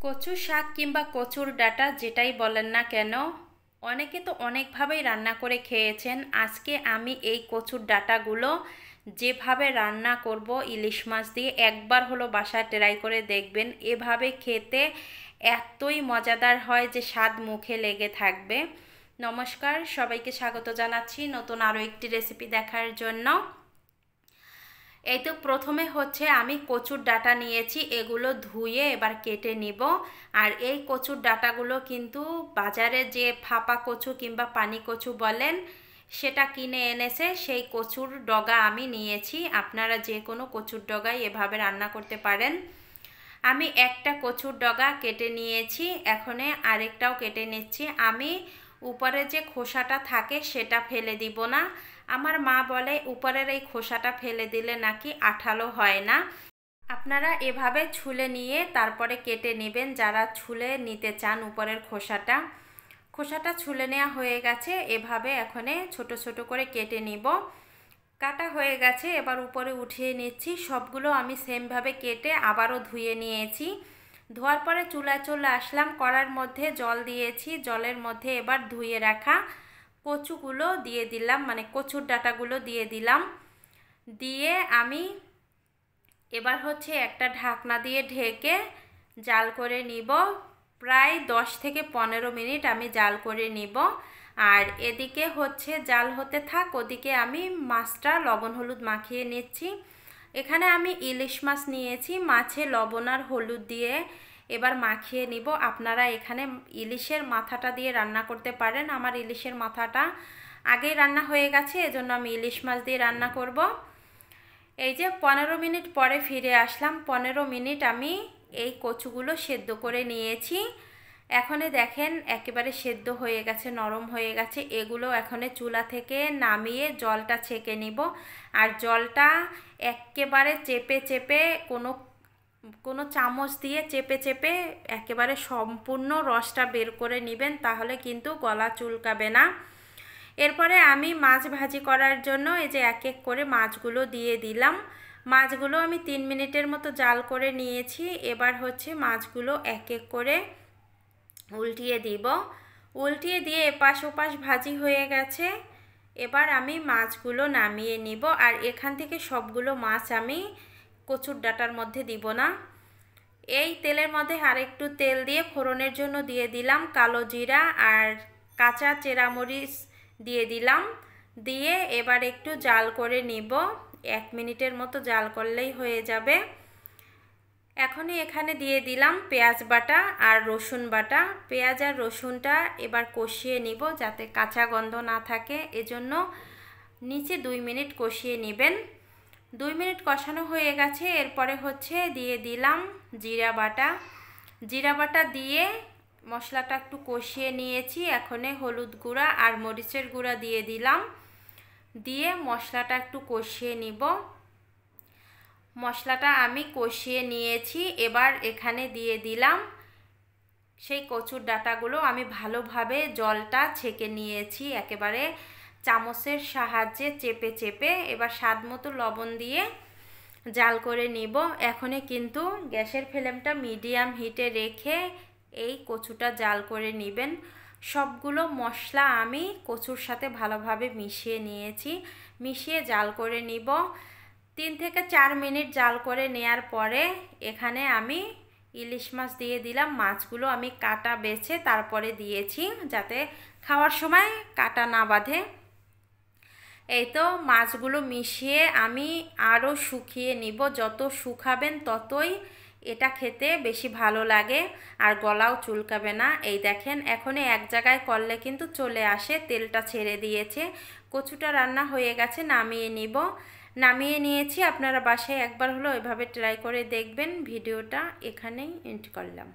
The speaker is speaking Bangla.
কচু শাক কিংবা কচুর ডাঁটা যেটাই বলেন না কেন, অনেকে তো অনেকভাবেই রান্না করে খেয়েছেন। আজকে আমি এই কচুর ডাঁটাগুলো যেভাবে রান্না করব ইলিশ মাছ দিয়ে, একবার হলো বাসায় ট্রাই করে দেখবেন। এভাবে খেতে এতই মজাদার হয় যে স্বাদ মুখে লেগে থাকবে। নমস্কার, সবাইকে স্বাগত জানাচ্ছি নতুন আরও একটি রেসিপি দেখার জন্য। এই তো প্রথমে হচ্ছে আমি কচুর ডাঁটা নিয়েছি, এগুলো ধুয়ে এবার কেটে নিব। আর এই কচুর ডাঁটাগুলো কিন্তু বাজারে যে ফাঁপা কচু কিংবা পানি কচু বলেন সেটা কিনে এনেছে, সেই কচুর ডগা আমি নিয়েছি। আপনারা যে কোনো কচুর ডগায় এভাবে রান্না করতে পারেন। আমি একটা কচুর ডগা কেটে নিয়েছি, এখন আরেকটাও কেটে নিচ্ছি। আমি উপরে যে খোসাটা থাকে সেটা ফেলে দিব না। আমার মা বলে উপরের এই খোসাটা ফেলে দিলে নাকি আঠালো হয় না। আপনারা এভাবে ছুলে নিয়ে তারপরে কেটে নেবেন, যারা ছুলে নিতে চান উপরের খোসাটা ছুলে নেওয়া হয়ে গেছে। এভাবে এখন ছোট ছোট করে কেটে নিব। কাটা হয়ে গেছে, এবার উপরে উঠিয়ে নিচ্ছি। সবগুলো আমি সেমভাবে কেটে আবারও ধুয়ে নিয়েছি। ধোয়ার পরে চুলায় চলে আসলাম, কড়ার মধ্যে জল দিয়েছি। জলের মধ্যে এবার ধুয়ে রাখা কচুগুলো দিয়ে দিলাম, মানে কচুর ডাঁটাগুলো দিয়ে দিলাম। দিয়ে আমি এবার হচ্ছে একটা ঢাকনা দিয়ে ঢেকে জাল করে নিব। প্রায় 10 থেকে 15 মিনিট আমি জাল করে নিব। আর এদিকে হচ্ছে জাল হতে থাক, ওদিকে আমি মাছটা লবণ হলুদ মাখিয়ে নিচ্ছি। এখানে আমি ইলিশ মাছ নিয়েছি, মাছে লবণ আর হলুদ দিয়ে এবার মাখিয়ে নিব। আপনারা এখানে ইলিশের মাথাটা দিয়ে রান্না করতে পারেন। আমার ইলিশের মাথাটা আগেই রান্না হয়ে গেছে, এজন্য আমি ইলিশ মাছ দিয়ে রান্না করব। এই যে 15 মিনিট পরে ফিরে আসলাম। 15 মিনিট আমি এই কচুগুলো সেদ্ধ করে নিয়েছি। এখনে দেখেন একেবারে সেদ্ধ হয়ে গেছে, নরম হয়ে গেছে। এগুলো এখনে চুলা থেকে নামিয়ে জলটা ছেঁকে নিব। আর জলটা একেবারে চেপে চেপে কোনো চামচ দিয়ে চেপে চেপে একেবারে সম্পূর্ণ রসটা বের করে নেবেন, তাহলে কিন্তু গলা চুলকাবে না। এরপরে আমি মাছ ভাজি করার জন্য এই যে এক এক করে মাছগুলো দিয়ে দিলাম। মাছগুলো আমি 3 মিনিটের মতো জাল করে নিয়েছি। এবার হচ্ছে মাছগুলো এক এক করে উল্টিয়ে দিব। উল্টিয়ে দিয়ে এপাশ ওপাশ ভাজি হয়ে গেছে। এবার আমি মাছগুলো নামিয়ে নিব। আর এখান থেকে সবগুলো মাছ আমি কচুর ডাঁটার মধ্যে দিব না। এই তেলের মধ্যে আরেকটু তেল দিয়ে ফোড়নের জন্য দিয়ে দিলাম কালো জিরা আর কাঁচা চেরামরিচ দিয়ে দিলাম। দিয়ে এবার একটু জাল করে নিব। 1 মিনিটের মতো জাল করলেই হয়ে যাবে। এখনই এখানে দিয়ে দিলাম পেঁয়াজ বাটা আর রসুন বাটা। পেঁয়াজ আর রসুনটা এবার কষিয়ে নিব যাতে কাঁচা গন্ধ না থাকে, এজন্য নিচে 2 মিনিট কষিয়ে নেবেন। 2 মিনিট কষানো হয়ে গেছে। এরপরে হচ্ছে দিয়ে দিলাম জিরা বাটা। জিরা বাটা দিয়ে মশলাটা একটু কষিয়ে নিয়েছি। এখানে হলুদ গুঁড়া আর মরিচের গুঁড়া দিয়ে দিলাম। দিয়ে মশলাটা একটু কষিয়ে নিব। মশলাটা আমি কষিয়ে নিয়েছি। এবার এখানে দিয়ে দিলাম সেই কচুর ডাঁটাগুলো। আমি ভালোভাবে জলটা ছেঁকে নিয়েছি, একেবারে চামচের সাহায্যে চেপে চেপে। এবার স্বাদ মতো লবণ দিয়ে জাল করে নিব। এখনই কিন্তু গ্যাসের ফ্লেমটা মিডিয়াম হিটে রেখে এই কচুটা জাল করে নেবেন। সবগুলো মশলা আমি কচুর সাথে ভালোভাবে মিশিয়ে নিয়েছি। মিশিয়ে জাল করে নিব। 3 থেকে 4 মিনিট জাল করে নেয়ার পরে এখানে আমি ইলিশ মাছ দিয়ে দিলাম। মাছগুলো আমি কাটা বেছে তারপরে দিয়েছি, যাতে খাওয়ার সময় কাটা না বাঁধে। এই তো মাছগুলো মিশিয়ে আমি আরও শুকিয়ে নিব। যত শুকাবেন ততই এটা খেতে বেশি ভালো লাগে আর গলাও চুলকাবে না। এই দেখেন এখন এক জায়গায় করলে কিন্তু চলে আসে, তেলটা ছেড়ে দিয়েছে। কচুটা রান্না হয়ে গেছে, নামিয়ে নিব। নামিয়ে নিয়েছি। আপনারা বাসায় একবার হলো এভাবে ট্রাই করে দেখবেন। ভিডিওটা এখানেই এন্ড করলাম।